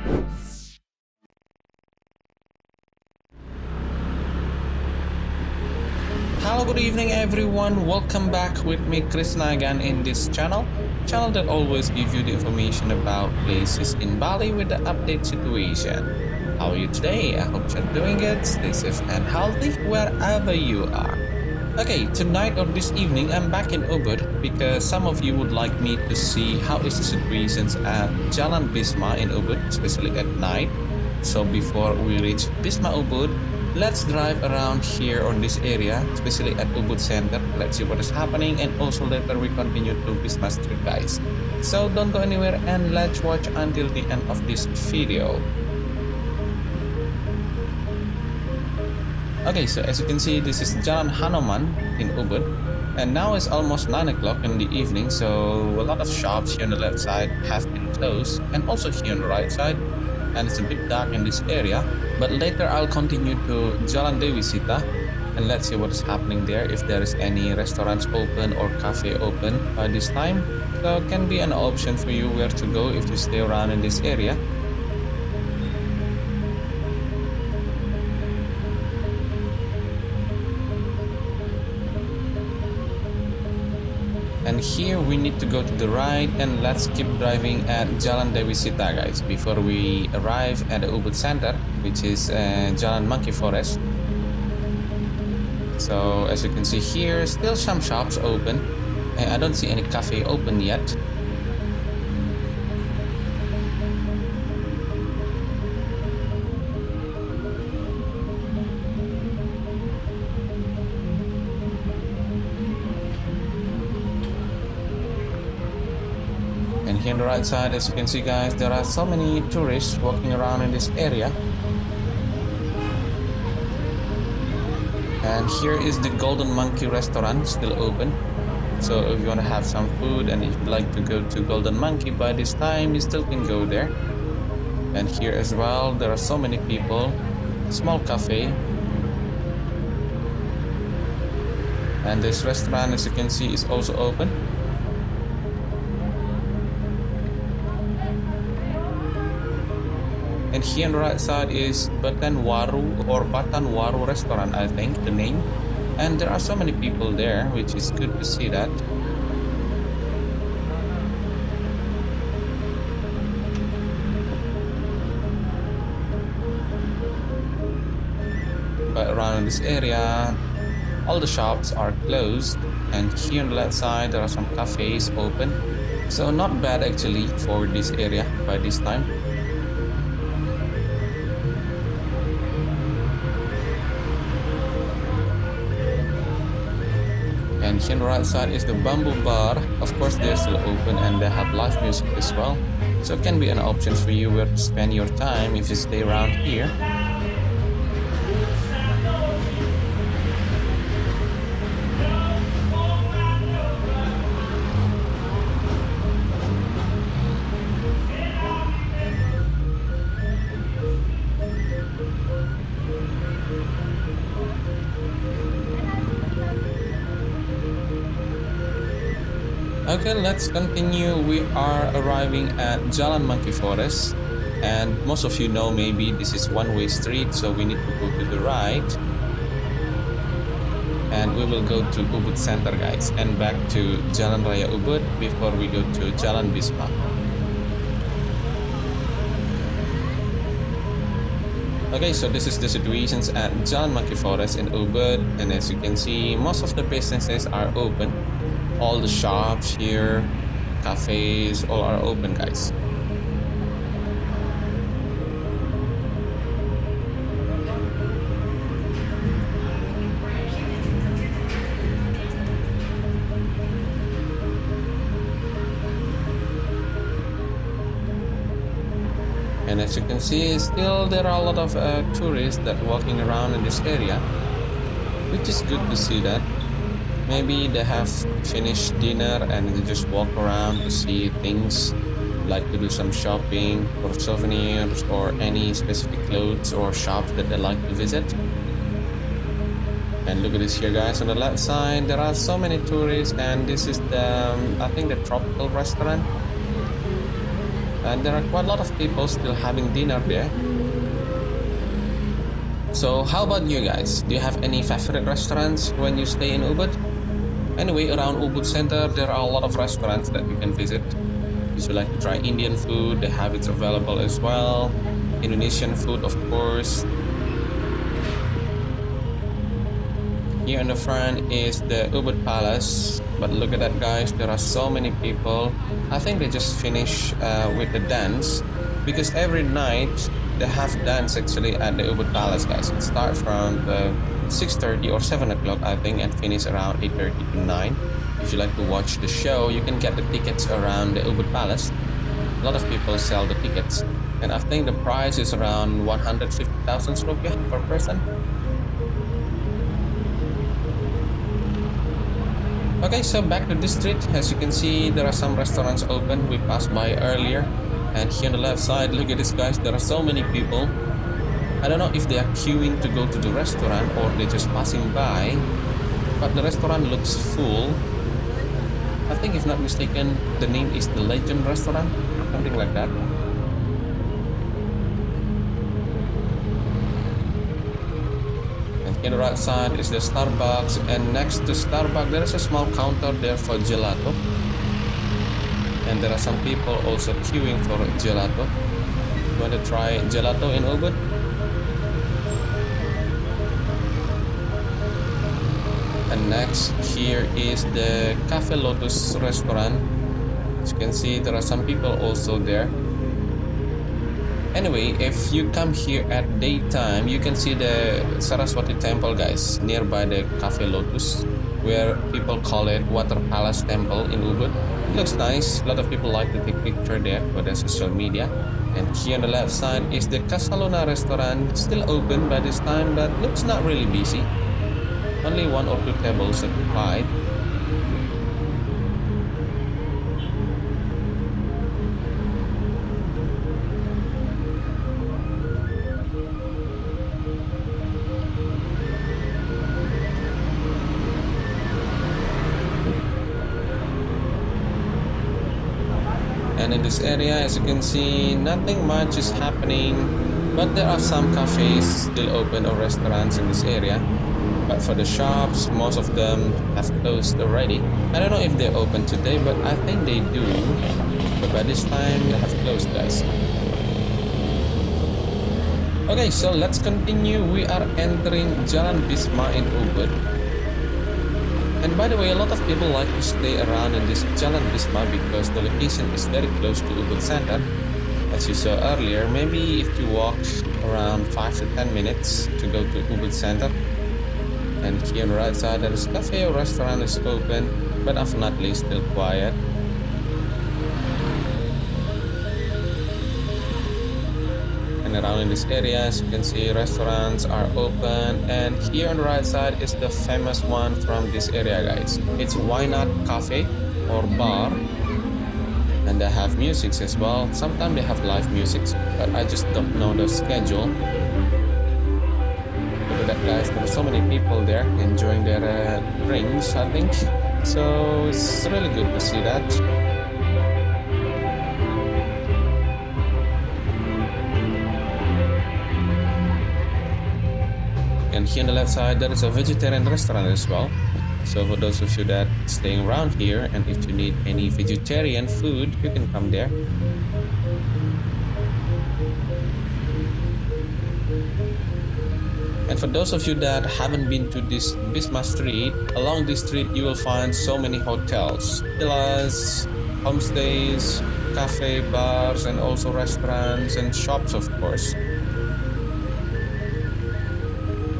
Hello, good evening everyone. Welcome back with me Krishna again in this channel that always gives you the information about places in Bali with the update situation. How are you today? I hope you're doing good, stay safe and healthy wherever you are. Okay, tonight or this evening I'm back in Ubud because some of you would like me to see how is the situations at Jalan Bisma in Ubud, especially at night. So before we reach Bisma Ubud, let's drive around here on this area, especially at Ubud Center. Let's see what is happening and also later we continue to Bisma Street, guys. So don't go anywhere and let's watch until the end of this video. Okay, so as you can see, this is Jalan Hanoman in Ubud, and now it's almost 9 o'clock in the evening, so a lot of shops here on the left side have been closed, and also here on the right side, and it's a bit dark in this area, but later I'll continue to Jalan Dewi Sita, and let's see what is happening there, if there is any restaurants open or cafe open by this time, so it can be an option for you where to go if you stay around in this area. And here we need to go to the right and let's keep driving at Jalan Dewi Sita, guys, before we arrive at the Ubud Center, which is Jalan Monkey Forest. So as you can see here, still some shops open. I don't see any cafe open yet. And here on the right side, as you can see, guys, there are so many tourists walking around in this area. And here is the Golden Monkey restaurant, still open. So if you want to have some food and if you'd like to go to Golden Monkey by this time, you still can go there. And here as well, there are so many people. Small cafe. And this restaurant, as you can see, is also open. And here on the right side is Batan Waru or Batan Waru restaurant, I think the name. And there are so many people there, which is good to see that. But around this area, all the shops are closed. And here on the left side, there are some cafes open. So not bad actually for this area by this time. And here on the right side is the Bamboo Bar. Of course, they're still open and they have live music as well. So it can be an option for you where to spend your time if you stay around here. Okay, let's continue. We are arriving at Jalan Monkey Forest, and most of you know maybe this is one-way street, so we need to go to the right, and we will go to Ubud Center, guys, and back to Jalan Raya Ubud before we go to Jalan Bisma. Okay, so this is the situations at Jalan Monkey Forest in Ubud, and as you can see, most of the businesses are open. All the shops here, cafes, all are open, guys. And as you can see, still there are a lot of tourists that walking around in this area, which is good to see that. Maybe they have finished dinner and they just walk around to see things, like to do some shopping for souvenirs or any specific clothes or shops that they like to visit. And look at this here, guys, on the left side there are so many tourists, and this is the I think the tropical restaurant. and there are quite a lot of people still having dinner there. So how about you guys? Do you have any favorite restaurants when you stay in Ubud? Anyway, around Ubud Center, there are a lot of restaurants that you can visit. If you like to try Indian food, they have it available as well. Indonesian food, of course. Here in the front is the Ubud Palace. But look at that, guys. There are so many people. I think they just finished with the dance. Because every night, they have dance actually at the Ubud Palace, guys. It starts from 6:30 or 7 o'clock, I think, and finish around 8:30 to 9. If you like to watch the show, you can get the tickets around the Ubud Palace. A lot of people sell the tickets. And I think the price is around 150,000 rupiah per person. Okay, so back to this street. As you can see, there are some restaurants open. We passed by earlier. And here on the left side, look at this, guys. There are so many people. I don't know if they are queuing to go to the restaurant or they're just passing by. But the restaurant looks full. I think, if not mistaken, the name is the Legend Restaurant, something like that. And here on the right side is the Starbucks, and next to Starbucks there is a small counter there for gelato. And there are some people also queuing for gelato. You want to try gelato in Ubud? And next, here is the Cafe Lotus restaurant. As you can see, there are some people also there. Anyway, if you come here at daytime, you can see the Saraswati Temple, guys, nearby the Cafe Lotus, where people call it Water Palace Temple in Ubud. It looks nice. A lot of people like to take picture there for their social media. And here on the left side is the Casaluna restaurant, still open by this time, but looks not really busy. Only 1 or 2 tables occupied. And in this area, as you can see, nothing much is happening, but there are some cafes still open or restaurants in this area. But for the shops, most of them have closed already. I don't know if they're open today, but I think they do. But by this time, they have closed, guys. Okay, so let's continue. We are entering Jalan Bisma in Ubud. And by the way, a lot of people like to stay around in this Jalan Bisma because the location is very close to Ubud Center. As you saw earlier, maybe if you walk around 5 to 10 minutes to go to Ubud Center. And here on the right side, there is a cafe or restaurant is open, but unfortunately still quiet. And around in this area, as you can see, restaurants are open. And here on the right side is the famous one from this area, guys. It's Why Not Cafe or Bar. And they have music as well. Sometimes they have live music, but I just don't know the schedule. Look at that, guys. There are so many people there enjoying their drinks, I think. So it's really good to see that. And here on the left side, there is a vegetarian restaurant as well. So for those of you that staying around here, and if you need any vegetarian food, you can come there. And for those of you that haven't been to this Bisma street, along this street you will find so many hotels, villas, homestays, cafe, bars, and also restaurants and shops, of course.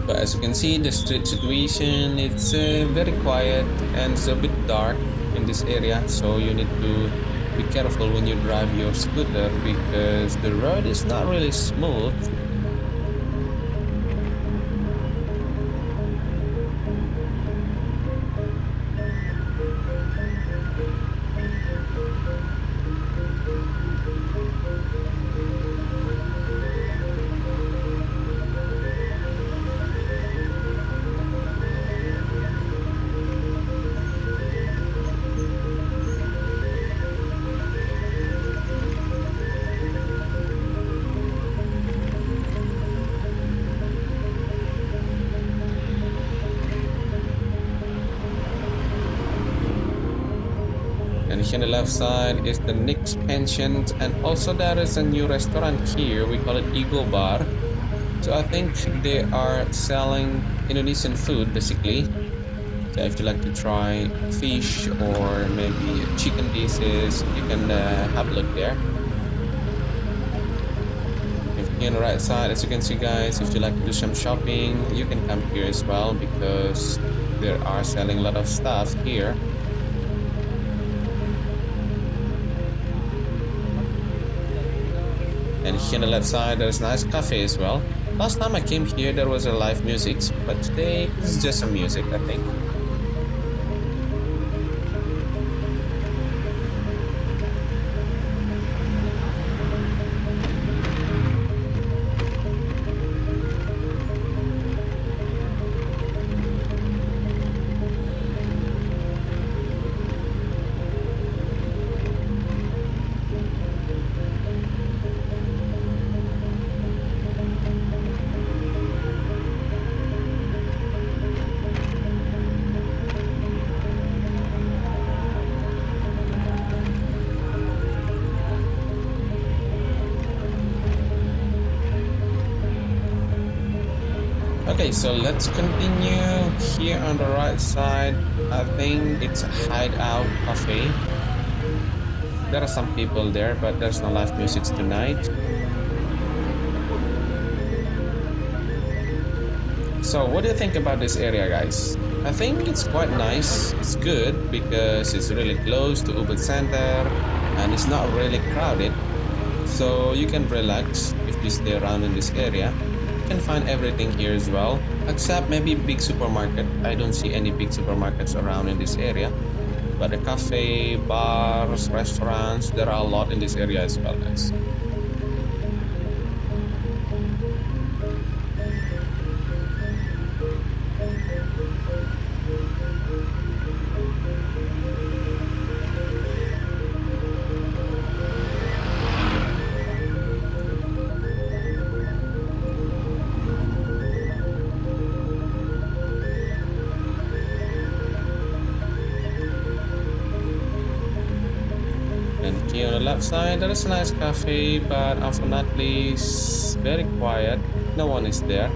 But as you can see, the street situation, it's very quiet and it's a bit dark in this area, so you need to be careful when you drive your scooter because the road is not really smooth. here on the left side is the Nick's Pension, and also there is a new restaurant here. We call it Eagle Bar. So I think they are selling Indonesian food basically. So if you like to try fish or maybe chicken dishes, you can have a look there. If you're on the right side, as you can see guys, if you like to do some shopping, you can come here as well because they are selling a lot of stuff here. And here on the left side, there's a nice cafe as well. Last time I came here, there was a live music, but today it's just some music, I think. Okay, so let's continue here on the right side. I think it's a hideout cafe. There are some people there, but there's no live music tonight. So what do you think about this area, guys? I think it's quite nice. It's good because it's really close to Ubud Center and it's not really crowded. So you can relax if you stay around in this area. You can find everything here as well, except maybe big supermarket. I don't see any big supermarkets around in this area. But the cafe, bars, restaurants, there are a lot in this area as well, guys. And here on the left side, there is a nice cafe, but unfortunately, it's very quiet. No one is there.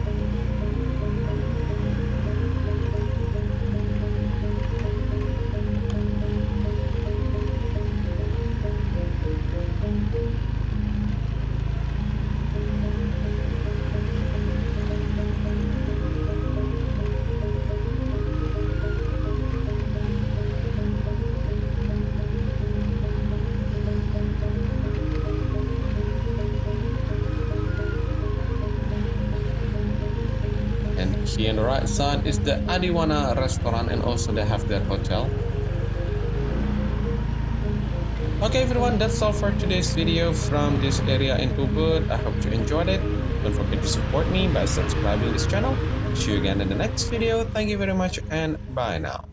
And here on the right side is the Adiwana restaurant, and also they have their hotel. Okay everyone, that's all for today's video from this area in Ubud. I hope you enjoyed it. Don't forget to support me by subscribing this channel. See you again in the next video. Thank you very much and bye now.